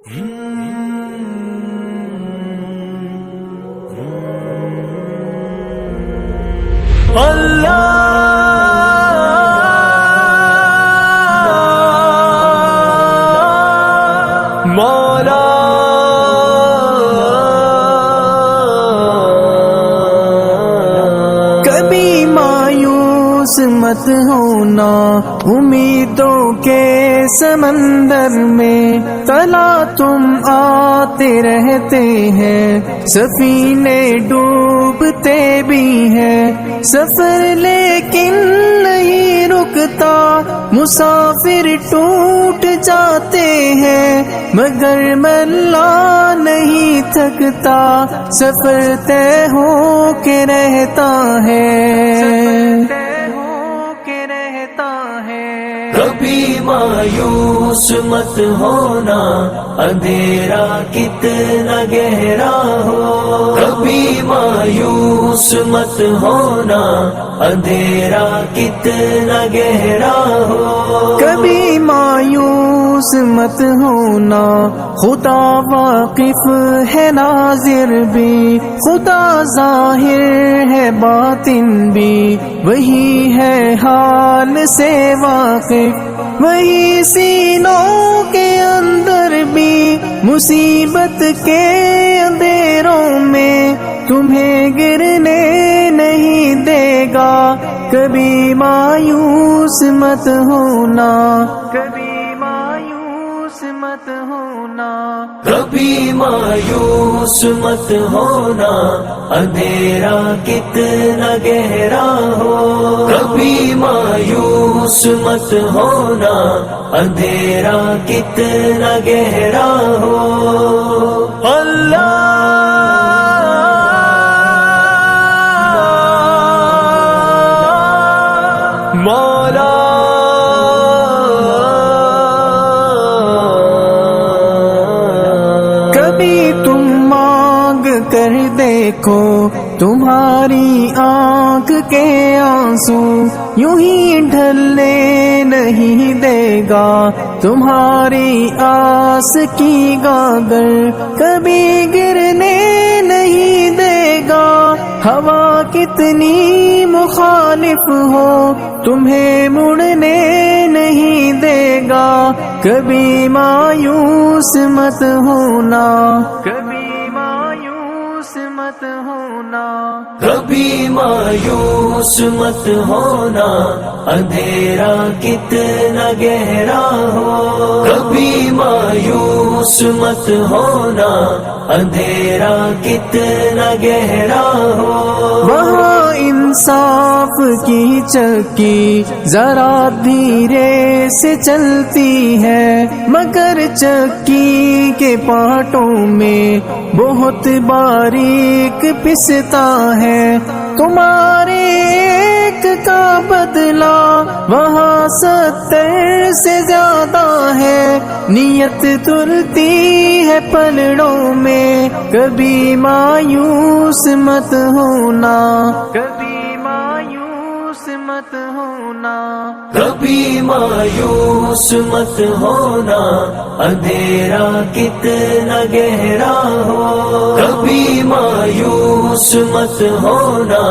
مولا کبھی مایوس مت ہونا، امیدوں کے سمندر میں تلا تم آتے رہتے ہیں، سفینے ڈوبتے بھی ہیں، سفر لیکن نہیں رکتا، مسافر ٹوٹ جاتے ہیں، مگر ملا نہیں تھکتا، سفر طے ہو کے رہتا ہے۔ کبھی مایوس مت ہونا، اندھیرا کتنا گہرا ہو، کبھی مایوس مت ہونا، اندھیرا کتنا گہرا ہو، کبھی مایوس مت ہونا، خدا واقف ہے ناظر بھی، خدا ظاہر ہے باطن بھی، وہی ہے حال سے واقف، وہی سینوں کے اندر بھی، مصیبت کے اندھیروں میں تمہیں گرنے نہیں دے گا، کبھی مایوس مت ہونا، کبھی مایوس مت ہونا، کبھی مایوس مت ہونا، اندھیرا کتنا گہرا ہو، کبھی مایوس مت ہونا، اندھیرا کتنا گہرا ہو۔ اللہ مولا کبھی تم مانگ کر دیکھو، تمہاری آنکھ کے آنسو یوں ہی ڈھلنے نہیں دے گا، تمہاری آس کی گاگر کبھی گرنے نہیں دے گا، ہوا کتنی مخالف ہو تمہیں مڑنے نہیں دے گا، کبھی مایوس مت ہونا، کبھی مایوس مت ہونا، کبھی مایوس مت ہونا، اندھیرا کتنا گہرا ہو، کبھی مایوس مت ہونا، اندھیرا کتنا گہرا ہو، وہاں انصاف کی چکی ذرا دھیرے سے چلتی ہے، مگر چکی کے پارٹوں میں بہت باریک پستا ہے، تمہارے ایک کا بدلہ وہاں 70 سے زیادہ ہے، نیت تلتی ہے پلڑوں میں، کبھی مایوس مت ہونا، کبھی مایوس مت ہونا، کبھی مایوس مت ہونا، اندھیرا کتنا گہرا ہو، کبھی مایوس مت ہونا،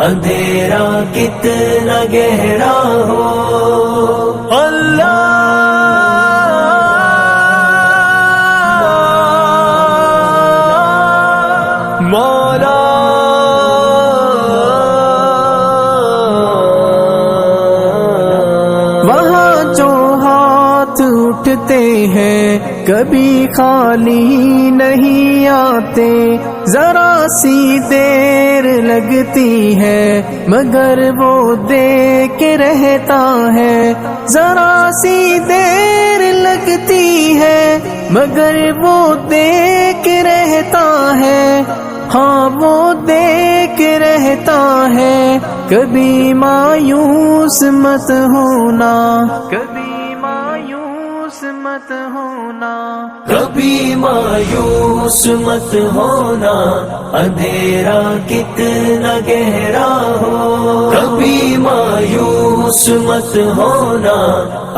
اندھیرا کتنا گہرا ہو۔ اللہ مولا وہاں جو ہاتھ اٹھتے ہیں کبھی خالی نہیں آتے، ذرا سی دیر لگتی ہے مگر وہ دے کے رہتا ہے، ذرا سی دیر لگتی ہے مگر وہ دے کے رہتا ہے، ہاں وہ دے کے رہتا ہے، کبھی مایوس مت ہونا، کبھی مایوس مایوس مت ہونا، کبھی مایوس مت ہونا، اندھیرا کتنا گہرا ہو، کبھی مایوس مت ہونا،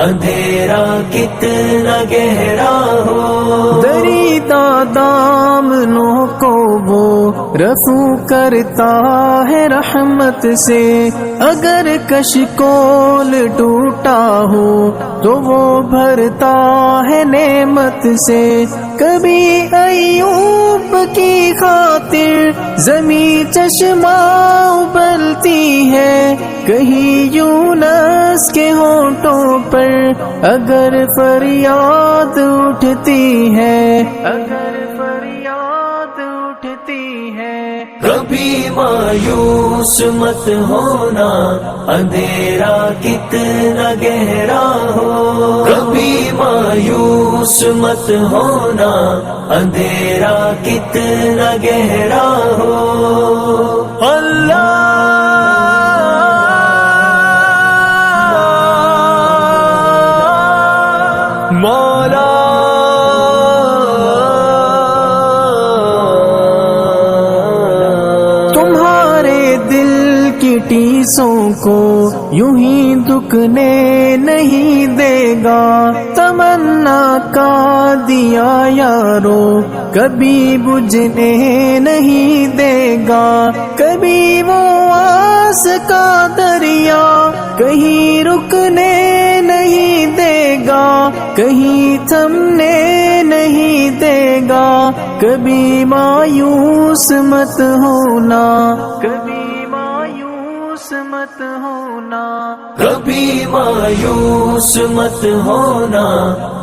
اندھیرا کتنا گہرا ہو، دریدہ دامنوں کو وہ رفو کرتا ہے رحمت سے، اگر کشکول ٹوٹا ہو تو وہ بھرتا ہے نعمت سے، کبھی ایوب کی خاطر زمین چشمہ ابلتی ہے، کہیں یونس کے ہونٹوں پر اگر فریاد اٹھتی ہے، اگر فریاد اٹھتی ہے، کبھی مایوس مت ہونا، اندھیرا کتنا گہرا ہو، کبھی مایوس مت ہونا، اندھیرا کتنا گہرا ہو، اللہ مولا تمہارے دل کی ٹیسوں کو یوں ہی دکنے نہیں دے گا، تمنا کا دیا یارو کبھی بجھنے نہیں دے گا، کبھی وہ آس کا دریا کہیں رکنے نہیں دے گا، کہیں تھمنے نہیں دے گا، کبھی مایوس مت ہونا، کبھی مایوس مت ہونا، کبھی مایوس مت ہونا،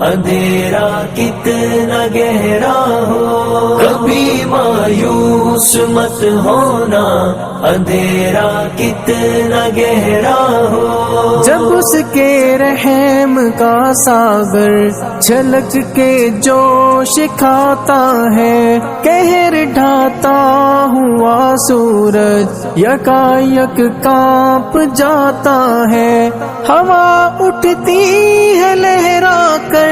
اندھیرا کتنا گہرا ہو، کبھی مایوس مت ہونا، اندھیرا کتنا گہرا ہو، جب اس کے رحم کا ساگر چھلک کے جوش کھاتا ہے، قہر ڈھاتا ہوا سورج یکایک کانپ جاتا ہے، ہوا اٹھتی ہے لہرا کر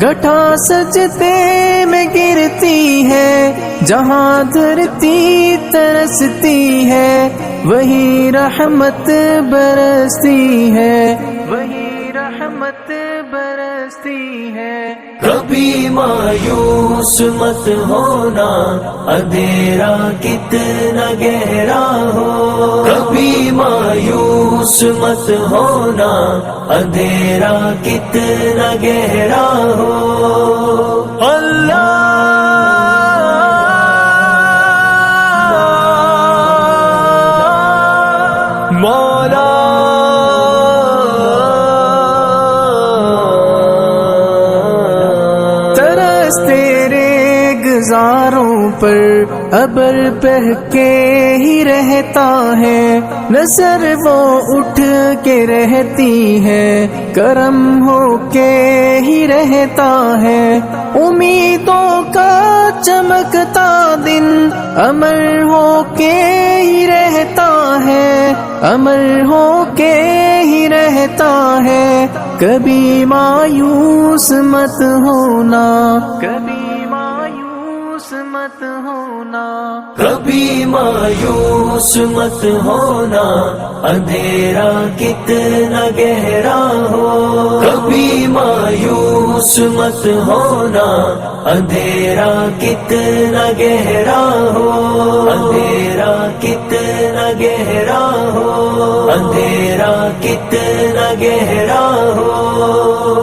گٹھا سجدے میں گرتی ہے، جہاں دھرتی ترستی ہے وہی رحمت برستی ہے، وہی رحمت برستی ہے، کبھی مایوس مت ہونا، اندھیرا کتنا گہرا ہو، کبھی مایوس مت ہونا، اندھیرا کتنا گہرا ہو، اللہ مولا ترس تیرے گزاروں پر ابر بہہ کے ہی رہتا ہے، نظر وہ اٹھ کے رہتی ہے، کرم ہو کے ہی رہتا ہے، امیدوں کا چمکتا دن امر ہو کے ہی رہتا ہے، امر ہو کے ہی رہتا ہے، کبھی مایوس مت ہونا، کبھی مایوس مت ہونا، کبھی مایوس مت ہونا، اندھیرا کتنا گہرا ہو، کبھی مایوس مت ہونا، اندھیرا کتنا گہرا ہو، اندھیرا کتنا گہرا ہو، اندھیرا کتنا گہرا ہو۔